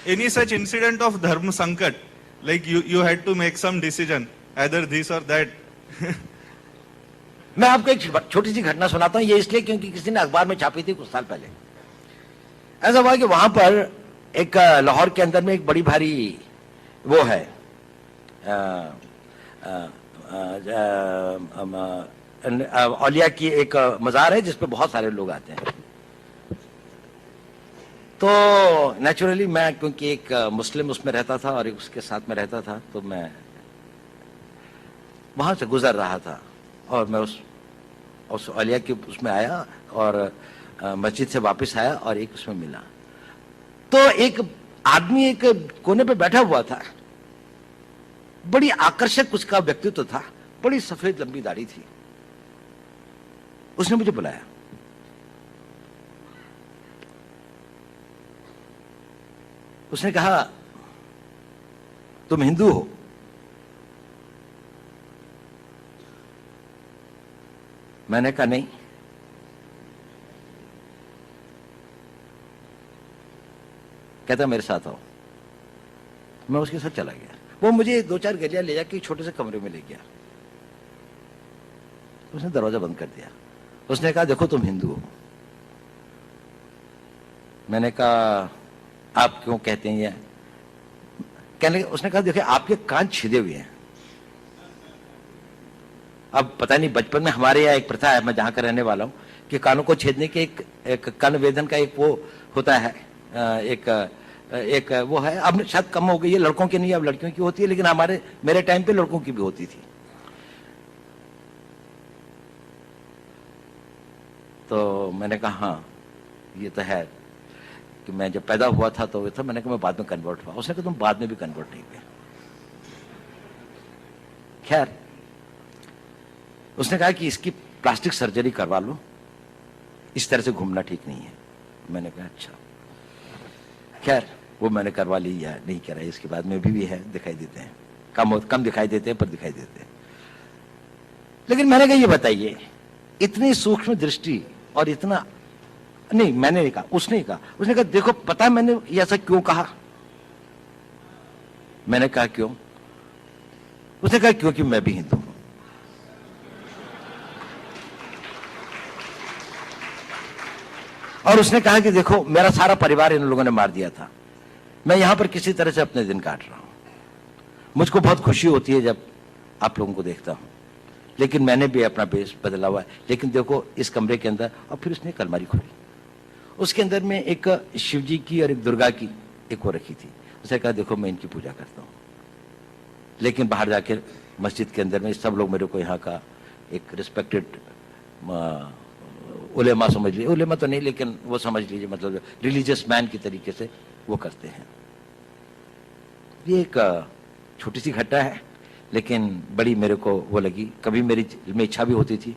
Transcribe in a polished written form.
Any such incident of dharma sankat, like you had to make some decision, either this or that. मैं आपको एक छोटी सी घटना सुनाता हूं, ये इसलिए क्योंकि किसी ने अखबार में छापी थी कुछ साल पहले। ऐसा हुआ कि वहां पर एक लाहौर के अंदर में एक बड़ी भारी वो है औलिया की एक मजार है जिसपे बहुत सारे लोग आते हैं। तो नेचुरली मैं क्योंकि एक मुस्लिम उसमें रहता था और एक उसके साथ में रहता था, तो मैं वहां से गुजर रहा था और मैं उस औलिया के उसमें आया और मस्जिद से वापस आया और एक उसमें मिला। तो एक आदमी एक कोने पे बैठा हुआ था, बड़ी आकर्षक उसका व्यक्तित्व था, बड़ी सफेद लंबी दाढ़ी थी। उसने मुझे बुलाया। उसने कहा, तुम हिंदू हो? मैंने कहा नहीं। कहता मेरे साथ आओ। मैं उसके साथ चला गया। वो मुझे 2-4 गलियां ले जाके छोटे से कमरे में ले गया। उसने दरवाजा बंद कर दिया। उसने कहा, देखो तुम हिंदू हो। मैंने कहा, आप क्यों कहते हैं ये? कहने उसने कहा, देखिए आपके कान छिदे हुए हैं। अब पता नहीं, बचपन में हमारे यहाँ एक प्रथा है, मैं जहां का रहने वाला हूं, कि कानों को छेदने के एक कान वेदन का एक वो होता है, एक वो है। अब शायद कम हो गई है, लड़कों की नहीं, अब लड़कियों की होती है, लेकिन मेरे टाइम पे लड़कों की भी होती थी। तो मैंने कहा हाँ ये तो है कि मैं जब पैदा हुआ था तो था। मैंने कहा मैं बाद में कन्वर्ट हुआ। उसने कहा तुम बाद में भी कन्वर्ट नहीं हुए। खैर उसने कहा कि इसकी प्लास्टिक सर्जरी करवा लो, इस तरह से घूमना ठीक नहीं है। मैंने कहा अच्छा। खैर वो मैंने करवा ली या नहीं करा, इसके बाद में भी है, दिखाई देते हैं, कम दिखाई देते हैं पर दिखाई देते हैं। लेकिन मैंने कहा ये बताइए, इतनी सूक्ष्म दृष्टि और इतना नहीं, मैंने नहीं कहा, उसने कहा। उसने कहा देखो पता है मैंने ये ऐसा क्यों कहा? मैंने कहा क्यों? उसने कहा क्योंकि मैं भी हिंदू हूं। और उसने कहा कि देखो मेरा सारा परिवार इन लोगों ने मार दिया था, मैं यहां पर किसी तरह से अपने दिन काट रहा हूं। मुझको बहुत खुशी होती है जब आप लोगों को देखता हूं, लेकिन मैंने भी अपना बेस बदला हुआ है। लेकिन देखो इस कमरे के अंदर, और फिर उसने एक अलमारी खोली, उसके अंदर में एक शिव जी की और एक दुर्गा की एक वो रखी थी। उसने कहा देखो मैं इनकी पूजा करता हूं, लेकिन बाहर जाकर मस्जिद के अंदर में सब लोग मेरे को यहाँ का एक रिस्पेक्टेड उलेमा समझ लीजिए, उलेमा तो नहीं लेकिन वो समझ लीजिए, मतलब रिलीजियस मैन की तरीके से वो करते हैं। ये एक छोटी सी घटना है, लेकिन बड़ी मेरे को वो लगी। कभी मेरी में इच्छा भी होती थी